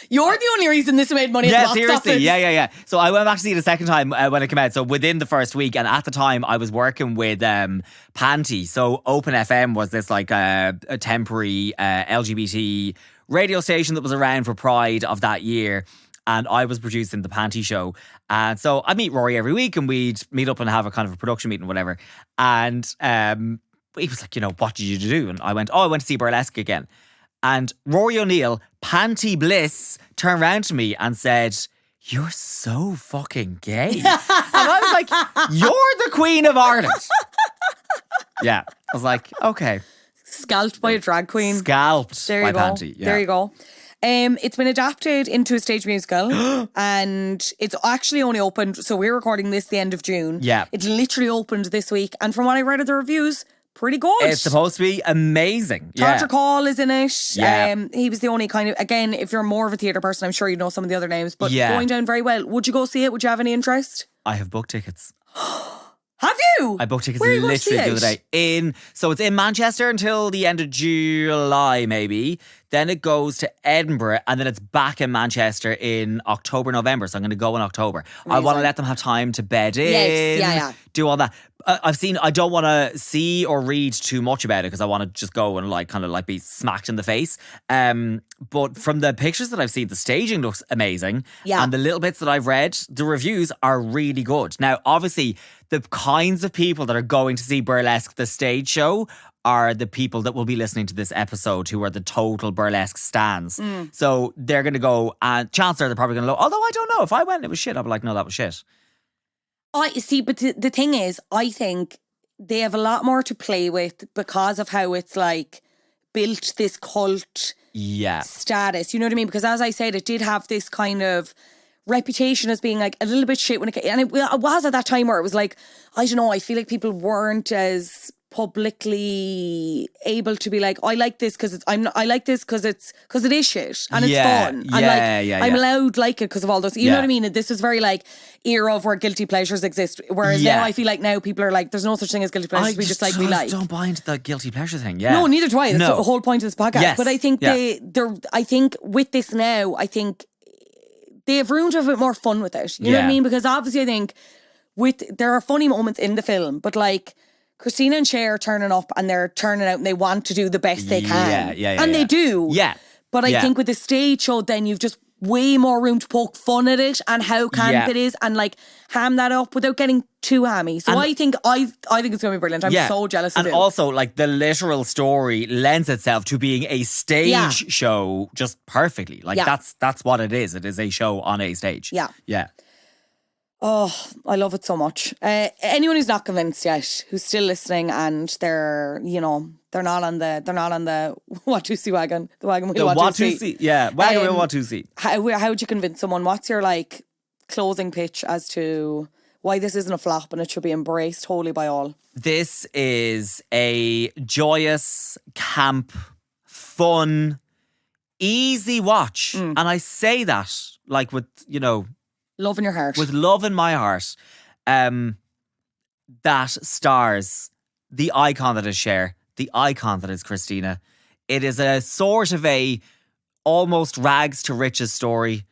You're the only reason this made money at the box seriously. office. Yeah. So I went back to see it a second time when it came out. So within the first week. And at the time, I was working with Panty. So Open FM was this like a temporary LGBT radio station that was around for Pride of that year. And I was producing the Panty show. And so I meet Rory every week and we'd meet up and have a kind of a production meeting, whatever. And he was like, what did you do? And I went, I went to see Burlesque again. And Rory O'Neill, Panty Bliss, turned around to me and said, you're so fucking gay. And I was like, you're the Queen of Ireland. Yeah. I was like, okay. Scalped by a drag queen. Scalped there you by go. Panty. Yeah. There you go. It's been adapted into a stage musical and it's actually only opened, so we're recording this the end of June. Yeah. It literally opened this week and from what I read of the reviews, pretty good. It's supposed to be amazing. Todrick Hall is in it. Yeah. He was the only kind of, again, if you're more of a theatre person, I'm sure you know some of the other names, but going down very well. Would you go see it? Would you have any interest? I have booked tickets. Have you? I booked tickets Where are you literally going to the see other day. So it's in Manchester until the end of July, maybe. Then it goes to Edinburgh and then it's back in Manchester in October, November. So I'm going to go in October. Amazing. I want to let them have time to bed in, do all that. I don't want to see or read too much about it because I want to just go and kind of be smacked in the face. But from the pictures that I've seen, the staging looks amazing. Yeah. And the little bits that I've read, the reviews are really good. Now, obviously, the kinds of people that are going to see Burlesque, the stage show, are the people that will be listening to this episode who are the total Burlesque stans. So they're going to go, and chances are they're probably going to go, although I don't know, if I went and it was shit, I'd be like, no, that was shit. I see, but the thing is, I think they have a lot more to play with because of how it's built this cult status. You know what I mean? Because as I said, it did have this kind of reputation as being a little bit shit when it came, and it was at that time where it was I don't know, I feel like people weren't as publicly able to be I like this because it's I like this because it is shit and it's fun and I'm allowed it because of all those, you know what I mean? This is very era of where guilty pleasures exist, whereas now I feel now people are there's no such thing as guilty pleasures, we just we like. Don't buy into the guilty pleasure thing. No, neither do I. That's the whole point of this podcast. Yes. But I think I think with this now, I think they have room to have a bit more fun with it. You know what I mean? Because obviously I think there are funny moments in the film, but Christina and Cher turning up and they're turning out and they want to do the best they can. And they do. Yeah. But I think with the stage show, then you've just way more room to poke fun at it and how camp it is and ham that up without getting too hammy. So I think it's going to be brilliant. I'm so jealous of it. And also the literal story lends itself to being a stage show just perfectly. That's what it is. It is a show on a stage. Yeah. Yeah. Oh, I love it so much. Anyone who's not convinced yet, who's still listening, and they're not on the what to see wagon, the wagon we want to see. Yeah, wagon we want to see. How would you convince someone? What's your closing pitch as to why this isn't a flop and it should be embraced wholly by all? This is a joyous, camp, fun, easy watch, and I say that with love in your heart. With love in my heart, that stars the icon that is Cher, the icon that is Christina. It is a sort of a almost rags to riches story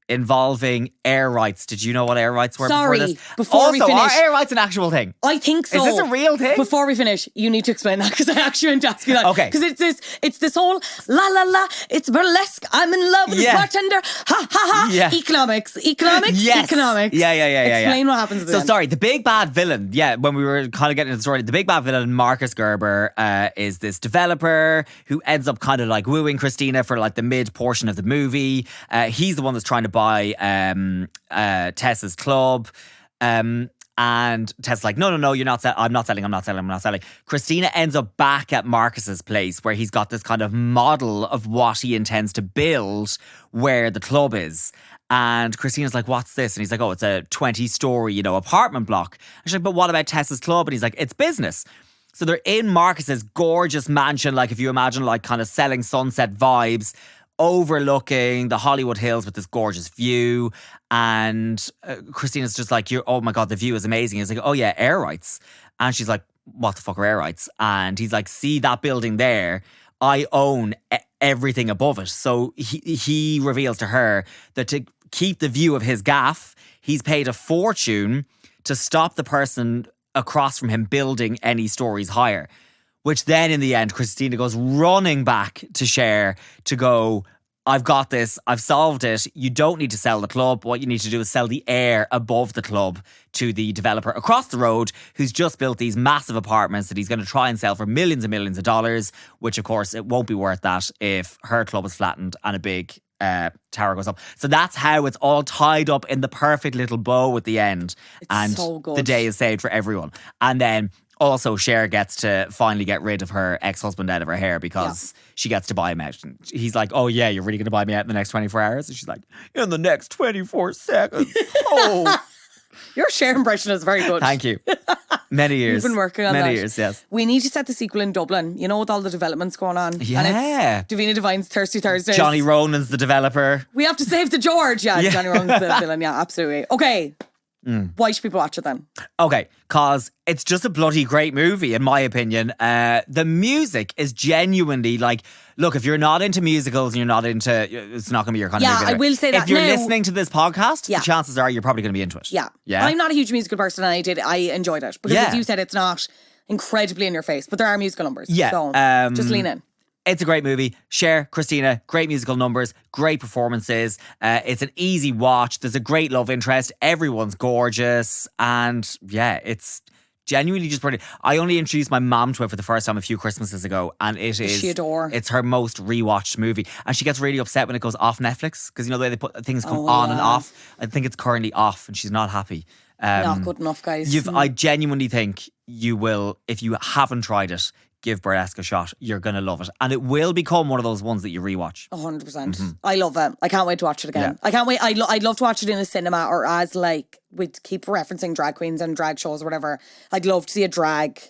involving air rights. Did you know what air rights were before this? Before we finish. Are air rights an actual thing? I think so. Is this a real thing? Before we finish, you need to explain that because I actually went to ask you that. Okay. Because it's this whole la la la, it's burlesque, I'm in love with this bartender, ha ha ha, economics, yes. economics. Yeah. Explain what happens at the end. Sorry, the big bad villain, when we were kind of getting into the story, the big bad villain, Marcus Gerber, is this developer who ends up kind of like wooing Christina for like the mid portion of the movie. He's the one that's trying to buy Tessa's club. And Tessa's like, no, you're not I'm not selling. Christina ends up back at Marcus's place where he's got this kind of model of what he intends to build where the club is. And Christina's like, what's this? And he's like, oh, it's a 20-story, apartment block. And she's like, but what about Tessa's club? And he's like, it's business. So they're in Marcus's gorgeous mansion, like if you imagine like kind of selling Sunset vibes, overlooking the Hollywood Hills with this gorgeous view. And Christina's just like, oh my God, the view is amazing. He's like, oh yeah, air rights. And she's like, what the fuck are air rights? And he's like, see that building there? I own everything above it. So he reveals to her that to keep the view of his gaff, he's paid a fortune to stop the person across from him building any stories higher. Which then in the end, Christina goes running back to Cher to go, I've got this, I've solved it. You don't need to sell the club. What you need to do is sell the air above the club to the developer across the road who's just built these massive apartments that he's going to try and sell for millions and millions of dollars, which of course it won't be worth that if her club is flattened and a big tower goes up. So that's how it's all tied up in the perfect little bow at the end. It's so good. The day is saved for everyone. And then also, Cher gets to finally get rid of her ex-husband out of her hair because she gets to buy him out. And he's like, oh yeah, you're really going to buy me out in the next 24 hours? And she's like, in the next 24 seconds. Oh. Your Cher impression is very good. Thank you. Many years. You've been working on that. Many years, yes. We need to set the sequel in Dublin, with all the developments going on. Yeah. And it's Davina Devine's Thirsty Thursdays. Johnny Ronan's the developer. We have to save the George. Yeah, Johnny Ronan's the villain. Yeah, absolutely. Okay. Why should people watch it then? Okay, because it's just a bloody great movie, in my opinion. The music is genuinely like, look, if you're not into musicals and you're not into, it's not going to be your kind of movie. Yeah, I will say that. If you're listening to this podcast, the chances are you're probably going to be into it. Yeah. Yeah. I'm not a huge musical person and I enjoyed it. Because as you said, it's not incredibly in your face, but there are musical numbers. Yeah. So just lean in. It's a great movie. Cher, Christina, great musical numbers, great performances. It's an easy watch. There's a great love interest. Everyone's gorgeous. And yeah, it's genuinely just brilliant. I only introduced my mom to it for the first time a few Christmases ago. And she adore. It's her most rewatched movie. And she gets really upset when it goes off Netflix. Because the way they put things come on and off. I think it's currently off and she's not happy. Not good enough, guys. I genuinely think you will, if you haven't tried it, give Burlesque a shot. You're going to love it. And it will become one of those ones that you rewatch. 100%. I love it. I can't wait to watch it again. I can't wait. I'd love to watch it in a cinema or as like, we keep referencing drag queens and drag shows or whatever. I'd love to see a drag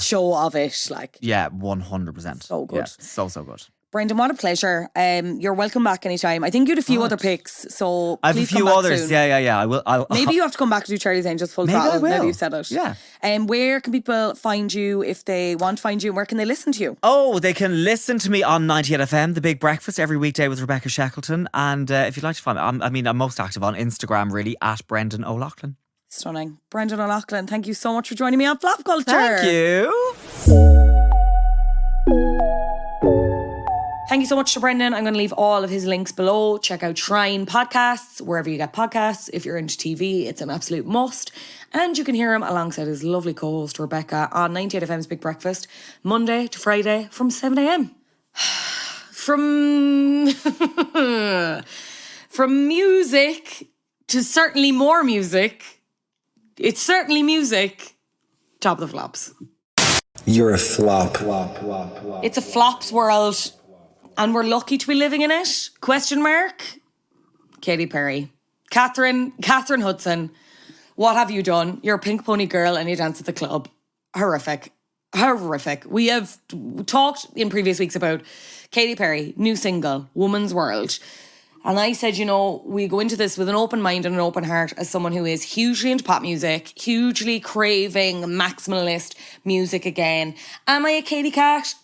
show of it. Like, yeah, 100%. So good. Yeah, so good. Brendan, what a pleasure. You're welcome back anytime. I think you had a few other picks, so I have a few others. Soon. Yeah. I will. Maybe you have to come back to do Charlie's Angels full throttle. Maybe you've said it. Yeah. Where can people find you if they want to find you? Where can they listen to you? Oh, they can listen to me on 98 FM, The Big Breakfast, every weekday with Rebecca Shackleton. And if you'd like to find me, I'm most active on Instagram, really, at Brendan O'Loughlin. Stunning. Brendan O'Loughlin, thank you so much for joining me on Flop Culture. Thank you. Thank you so much to Brendan. I'm going to leave all of his links below. Check out Shrine Podcasts, wherever you get podcasts. If you're into TV, it's an absolute must. And you can hear him alongside his lovely co-host Rebecca on 98 FM's Big Breakfast, Monday to Friday from 7 a.m. From music to certainly more music, it's certainly music. Top of the flops. You're a flop. It's a flops world. And we're lucky to be living in it? Question mark? Katy Perry. Catherine Hudson. What have you done? You're a pink pony girl and you dance at the club. Horrific. We have talked in previous weeks about Katy Perry, new single, Woman's World. And I said, you know, we go into this with an open mind and an open heart as someone who is hugely into pop music, hugely craving maximalist music again. Am I a Katie cat?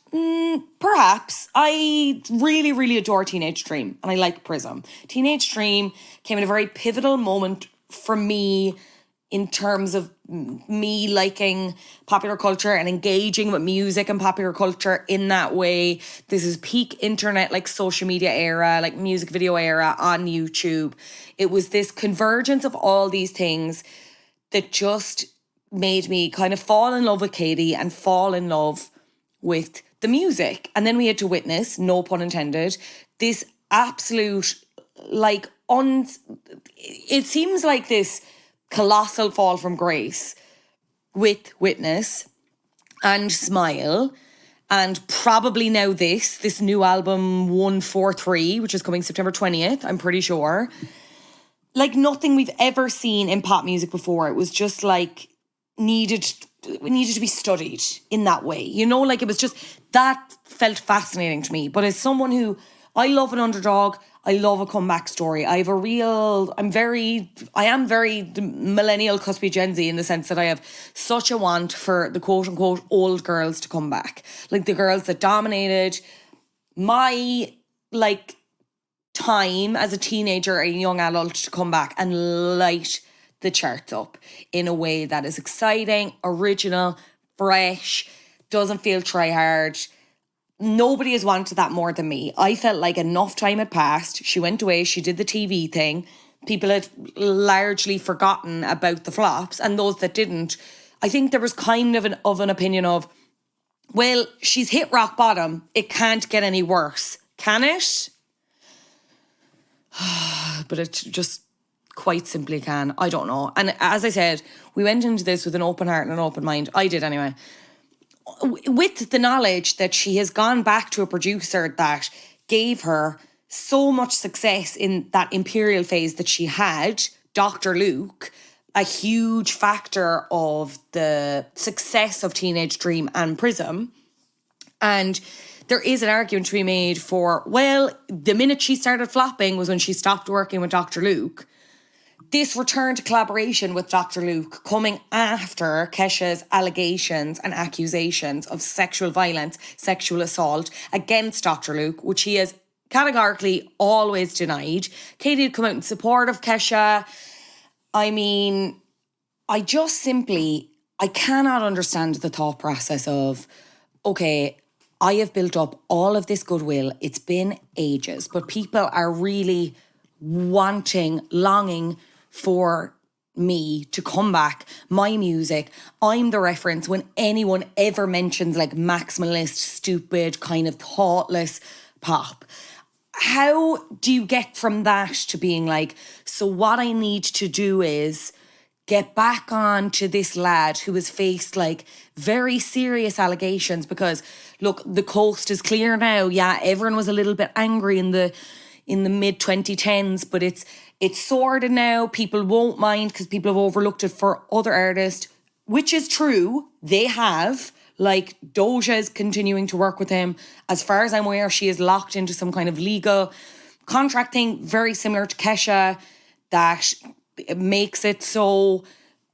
Perhaps. I really, really adore Teenage Dream and I like Prism. Teenage Dream came at a very pivotal moment for me in terms of me liking popular culture and engaging with music and popular culture in that way. This is peak internet, like social media era, like music video era on YouTube. It was this convergence of all these things that just made me kind of fall in love with Katie and fall in love with the music. And then we had to witness, no pun intended, this absolute, like, it seems like this colossal fall from grace with Witness and Smile and probably now this new album 143, which is coming September 20th, I'm pretty sure. Like nothing we've ever seen in pop music before. It was just like needed to be studied in that way. You know, like it was just, that felt fascinating to me. But as someone who, I love an underdog, I love a comeback story. I am very millennial cuspy Gen Z in the sense that I have such a want for the quote unquote old girls to come back. Like the girls that dominated my like time as a teenager and young adult to come back and light the charts up in a way that is exciting, original, fresh, doesn't feel try hard. Nobody has wanted that more than me. I felt like enough time had passed. She went away, she did the TV thing. People had largely forgotten about the flops, and those that didn't, I think there was kind of an opinion of, well, she's hit rock bottom. It can't get any worse, can it? But it just quite simply can. I don't know. And as I said, we went into this with an open heart and an open mind. I did anyway. With the knowledge that she has gone back to a producer that gave her so much success in that Imperial phase that she had, Dr. Luke, a huge factor of the success of Teenage Dream and Prism. And there is an argument to be made for, well, the minute she started flopping was when she stopped working with Dr. Luke. This return to collaboration with Dr. Luke coming after Kesha's allegations and accusations of sexual violence, sexual assault against Dr. Luke, which he has categorically always denied. Katie had come out in support of Kesha. I mean, I cannot understand the thought process of, okay, I have built up all of this goodwill. It's been ages, but people are really longing for me to come back, my music. I'm the reference when anyone ever mentions like maximalist, stupid, kind of thoughtless pop. How do you get from that to being like, so what I need to do is get back on to this lad who has faced like very serious allegations? Because look, the coast is clear now. Yeah, everyone was a little bit angry in the mid 2010s, but it's sorted now. People won't mind because people have overlooked it for other artists, which is true. They have. Like, Doja is continuing to work with him. As far as I'm aware, she is locked into some kind of legal contract thing, very similar to Kesha, that makes it so.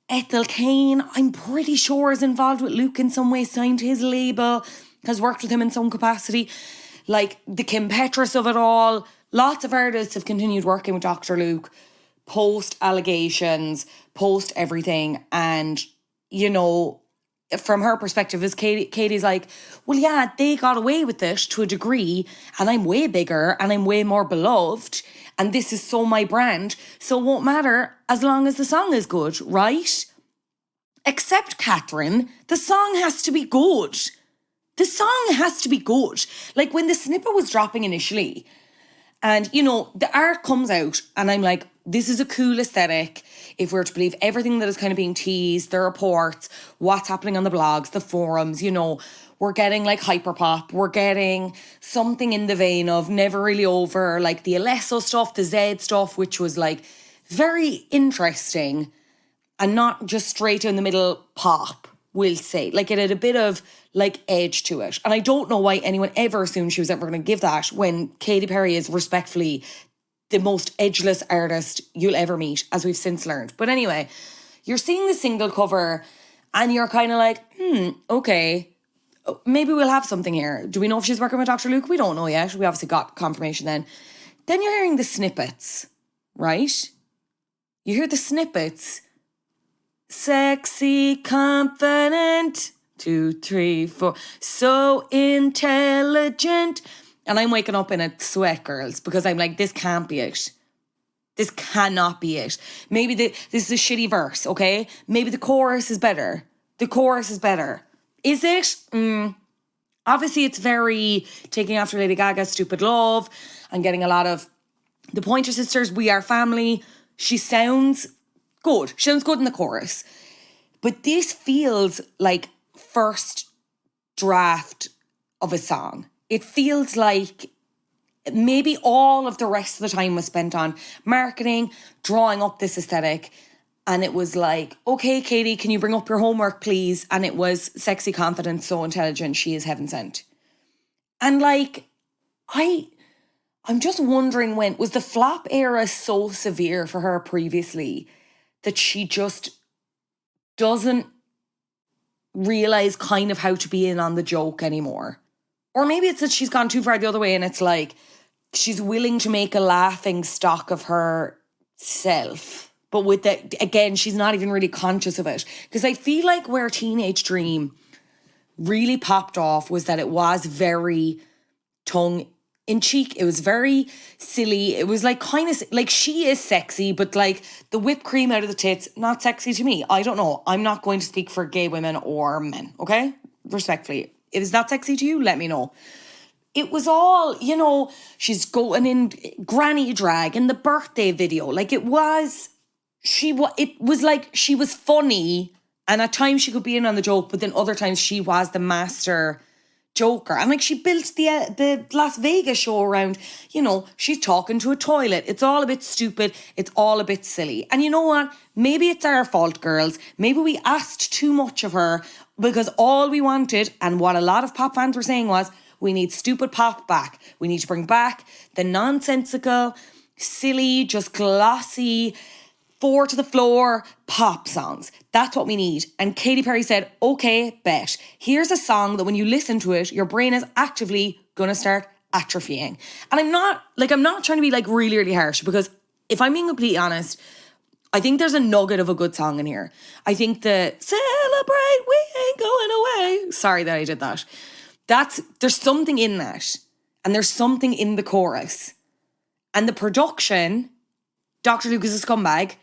Ethel Cain, I'm pretty sure, is involved with Luke in some way, signed to his label, has worked with him in some capacity. Like, the Kim Petras of it all. Lots of artists have continued working with Dr. Luke post allegations, post everything. And, you know, from her perspective, is Katie's like, well, yeah, they got away with it to a degree, and I'm way bigger and I'm way more beloved, and this is so my brand, so it won't matter as long as the song is good, right? Except, Catherine, the song has to be good. The song has to be good. Like, when the snippet was dropping initially, and, you know, the art comes out and I'm like, this is a cool aesthetic. If we're to believe everything that is kind of being teased, the reports, what's happening on the blogs, the forums, you know, we're getting like hyperpop. We're getting something in the vein of Never Really Over, like the Alesso stuff, the Zed stuff, which was like very interesting and not just straight in the middle pop, we'll say. Like, it had a bit of like edge to it. And I don't know why anyone ever assumed she was ever going to give that when Katy Perry is respectfully the most edgeless artist you'll ever meet, as we've since learned. But anyway, you're seeing the single cover and you're kind of like, okay, maybe we'll have something here. Do we know if she's working with Dr. Luke? We don't know yet. We obviously got confirmation then. Then you're hearing the snippets, right? You hear the snippets. Sexy, confident, 2, 3, 4, so intelligent. And I'm waking up in a sweat, girls, because I'm like, this can't be it. This cannot be it. Maybe this is a shitty verse, okay? Maybe the chorus is better. The chorus is better. Is it? Obviously, it's very taking after Lady Gaga's Stupid Love and getting a lot of the Pointer Sisters, We Are Family. She sounds good. She sounds good in the chorus. But this feels like first draft of a song. It feels like maybe all of the rest of the time was spent on marketing, drawing up this aesthetic. And it was like, okay, Katie, can you bring up your homework, please? And it was sexy, confident, so intelligent, she is heaven sent. And like, I'm just wondering, when was the flop era so severe for her previously that she just doesn't realize kind of how to be in on the joke anymore? Or maybe it's that she's gone too far the other way and it's like she's willing to make a laughing stock of herself. But with that, again, she's not even really conscious of it. Because I feel like where Teenage Dream really popped off was that it was very tongue-in-cheek. It was very silly. It was like kind of like she is sexy, but like the whipped cream out of the tits, not sexy to me. I don't know. I'm not going to speak for gay women or men, okay? Respectfully. If it's not sexy to you, let me know. It was all, you know, she's going in granny drag in the birthday video. Like it was like she was funny, and at times she could be in on the joke, but then other times she was the master joker. And like she built the Las Vegas show around, you know, she's talking to a toilet. It's all a bit stupid. It's all a bit silly. And you know what? Maybe it's our fault, girls. Maybe we asked too much of her, because all we wanted, and what a lot of pop fans were saying was, we need stupid pop back. We need to bring back the nonsensical, silly, just glossy, four to the floor pop songs. That's what we need. And Katy Perry said, okay, bet. Here's a song that when you listen to it, your brain is actively going to start atrophying. And I'm not trying to be like really, really harsh, because if I'm being completely honest, I think there's a nugget of a good song in here. I think the celebrate, we ain't going away. Sorry that I did that. There's something in that. And there's something in the chorus. And the production, Dr. Luke is a scumbag.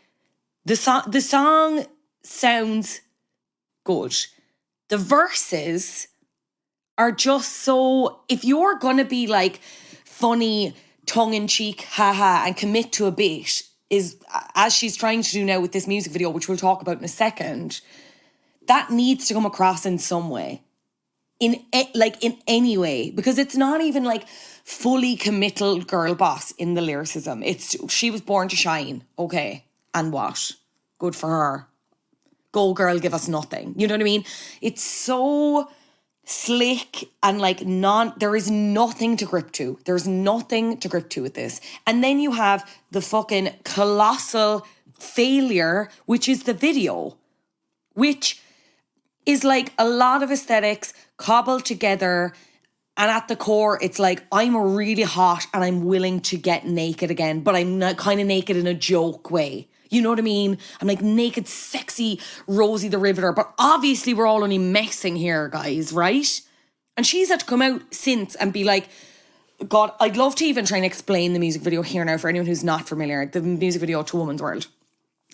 The song sounds good. The verses are just so, if you're going to be like funny, tongue-in-cheek, haha, and commit to a bit, is as she's trying to do now with this music video, which we'll talk about in a second, that needs to come across in some way. In any way. Because it's not even like fully committal girl boss in the lyricism. She was born to shine. Okay. And what? Good for her. Go girl, give us nothing. You know what I mean? It's so slick and like there is nothing to grip to. There's nothing to grip to with this. And then you have the fucking colossal failure, which is the video, which is like a lot of aesthetics cobbled together. And at the core, it's like, I'm really hot and I'm willing to get naked again, but I'm not kind of naked in a joke way. You know what I mean? I'm like naked, sexy Rosie the Riveter, but obviously we're all only messing here, guys, right? And she's had to come out since and be like, God, I'd love to even try and explain the music video here now for anyone who's not familiar, the music video to Woman's World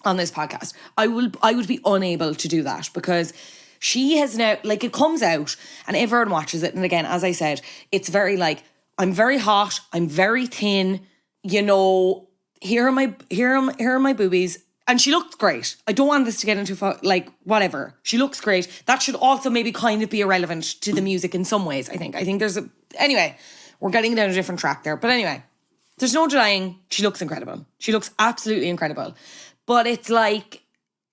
on this podcast. I would be unable to do that, because she has now, like, it comes out and everyone watches it. And again, as I said, it's very like, I'm very hot, I'm very thin, you know, here are my boobies. And she looks great. I don't want this to get into, like, whatever. She looks great. That should also maybe kind of be irrelevant to the music in some ways, I think. I think anyway, we're getting down a different track there. But anyway, there's no denying she looks incredible. She looks absolutely incredible. But it's like,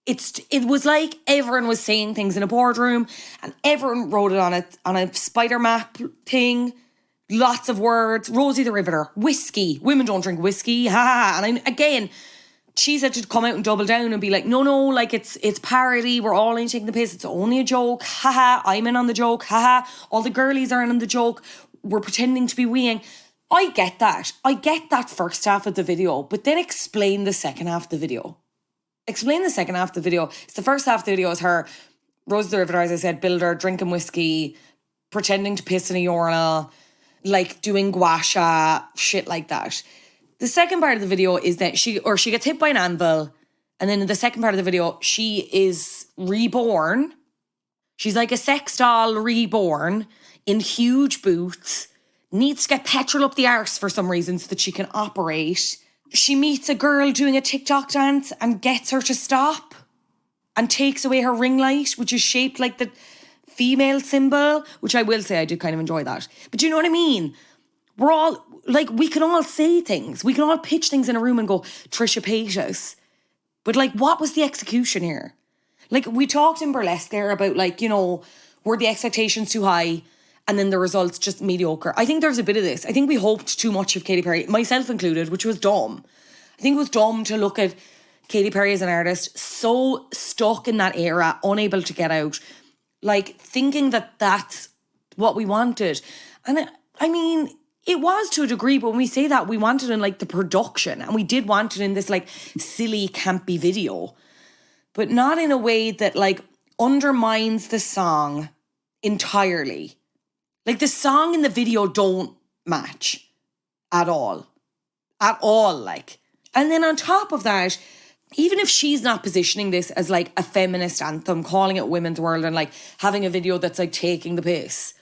it was like everyone was saying things in a boardroom and everyone wrote it on a spider map thing. Lots of words. Rosie the Riveter. Whiskey. Women don't drink whiskey. Ha ha ha. And again, she said to come out and double down and be like, no, like it's parody. We're all only taking the piss. It's only a joke. Ha ha. I'm in on the joke. Ha ha. All the girlies are in on the joke. We're pretending to be weeing. I get that. I get that first half of the video, but then explain the second half of the video. Explain the second half of the video. It's the first half of the video is her, Rose the Riveter, as I said, builder, drinking whiskey, pretending to piss in a urinal, like doing gua sha, shit like that. The second part of the video is that she gets hit by an anvil, and then in the second part of the video, she is reborn. She's like a sex doll reborn in huge boots, needs to get petrol up the arse for some reason so that she can operate. She meets a girl doing a TikTok dance and gets her to stop and takes away her ring light, which is shaped like the female symbol, which I will say I did kind of enjoy that. But you know what I mean? We're all, like, we can all say things. We can all pitch things in a room and go, Trisha Paytas. But, like, what was the execution here? Like, we talked in Burlesque there about, like, you know, were the expectations too high and then the results just mediocre? I think there's a bit of this. I think we hoped too much of Katy Perry, myself included, which was dumb. I think it was dumb to look at Katy Perry as an artist so stuck in that era, unable to get out, like, thinking that that's what we wanted. And I mean, it was to a degree, but when we say that, we wanted in, like, the production, and we did want it in this, like, silly, campy video, but not in a way that, like, undermines the song entirely. Like, the song and the video don't match at all. At all, like. And then on top of that, even if she's not positioning this as, like, a feminist anthem, calling it Women's World and, like, having a video that's, like, taking the piss,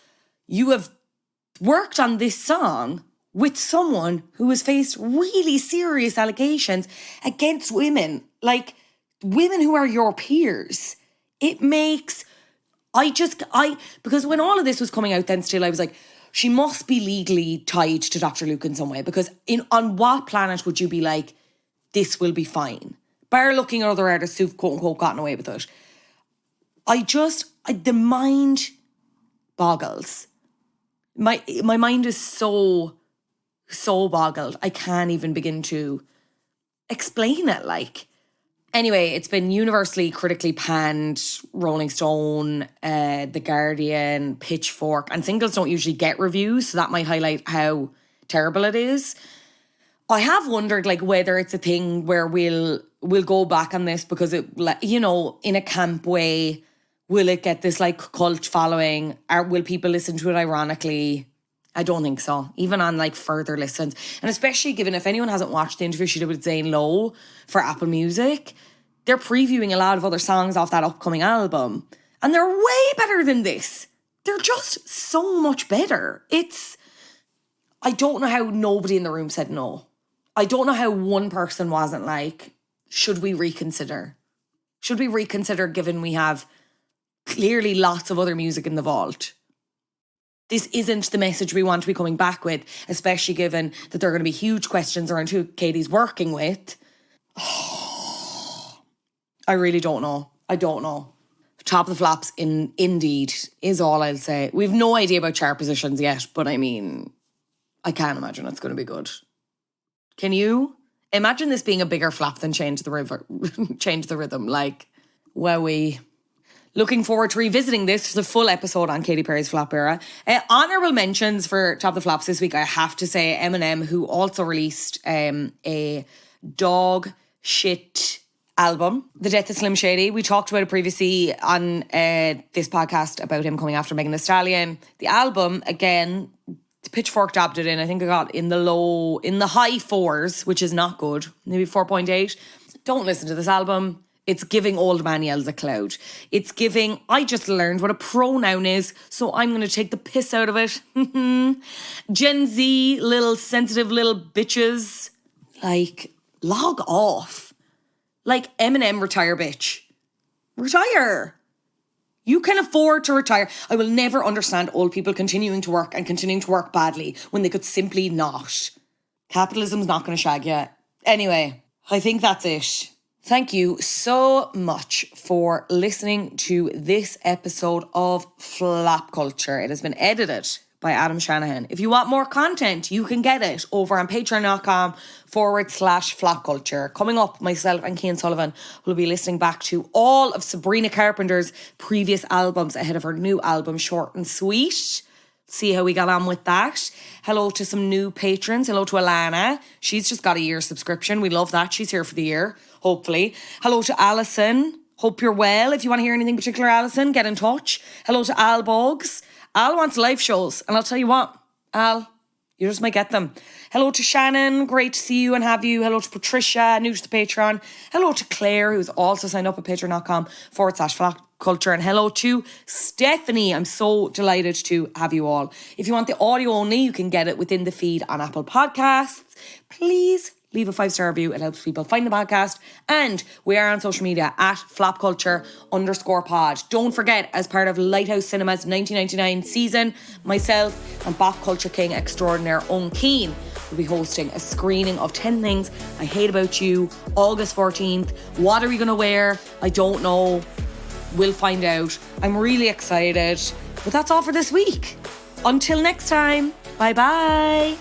you have worked on this song with someone who has faced really serious allegations against women, like, women who are your peers. It makes... because when all of this was coming out then still, I was like, she must be legally tied to Dr. Luke in some way, because on what planet would you be like, this will be fine? Bar looking at other artists who've quote unquote gotten away with it. The mind boggles. My mind is so boggled. I can't even begin to explain it, like. Anyway, it's been universally critically panned. Rolling Stone, The Guardian, Pitchfork, and singles don't usually get reviews, so that might highlight how terrible it is. I have wondered, like, whether it's a thing where we'll go back on this because it, you know, in a camp way, will it get this, like, cult following? Or will people listen to it ironically? I don't think so. Even on, like, further listens. And especially given, if anyone hasn't watched the interview she did with Zane Lowe for Apple Music, they're previewing a lot of other songs off that upcoming album. And they're way better than this. They're just so much better. I don't know how nobody in the room said no. I don't know how one person wasn't like, should we reconsider? Should we reconsider, given we have clearly lots of other music in the vault? This isn't the message we want to be coming back with, especially given that there are going to be huge questions around who Katie's working with. I really don't know. I don't know. Top of the flops indeed is all I'll say. We've no idea about chart positions yet, but I mean, I can't imagine it's going to be good. Can you? Imagine this being a bigger flop than Change the Rhythm. Like, wowee. Looking forward to revisiting this, the full episode on Katy Perry's flop era. Honourable mentions for Top of the Flops this week, I have to say Eminem, who also released a dog shit album, The Death of Slim Shady. We talked about it previously on this podcast about him coming after Megan Thee Stallion. The album, again, Pitchfork dabbed it in. I think it got in the high 4s, which is not good. Maybe 4.8. Don't listen to this album. It's giving old man yells a cloud. It's giving, I just learned what a pronoun is, so I'm going to take the piss out of it. Gen Z, little sensitive little bitches. Like, log off. Like, Eminem, retire, bitch. Retire. You can afford to retire. I will never understand old people continuing to work and continuing to work badly when they could simply not. Capitalism's not going to shag you. Anyway, I think that's it. Thank you so much for listening to this episode of Flop Culture. It has been edited by Adam Shanahan. If you want more content, you can get it over on patreon.com/flopculture. Coming up, myself and Cian Sullivan will be listening back to all of Sabrina Carpenter's previous albums ahead of her new album, Short and Sweet. See how we got on with that. Hello to some new patrons. Hello to Alana. She's just got a year subscription. We love that. She's here for the year, hopefully. Hello to Alison. Hope you're well. If you want to hear anything particular, Alison, get in touch. Hello to Al Boggs. Al wants live shows, and I'll tell you what, Al, you just might get them. Hello to Shannon, great to see you and have you. Hello to Patricia, new to the Patreon. Hello to Claire, who's also signed up at patreon.com/flopculture. And hello to Stephanie. I'm so delighted to have you all. If you want the audio only, you can get it within the feed on Apple Podcasts. Please leave a 5-star review. It helps people find the podcast. And we are on social media at flopculture_pod. Don't forget, as part of Lighthouse Cinema's 1999 season, myself and pop culture king extraordinaire Owen Keane will be hosting a screening of 10 Things I Hate About You, August 14th. What are we going to wear? I don't know. We'll find out. I'm really excited. But that's all for this week. Until next time, bye-bye.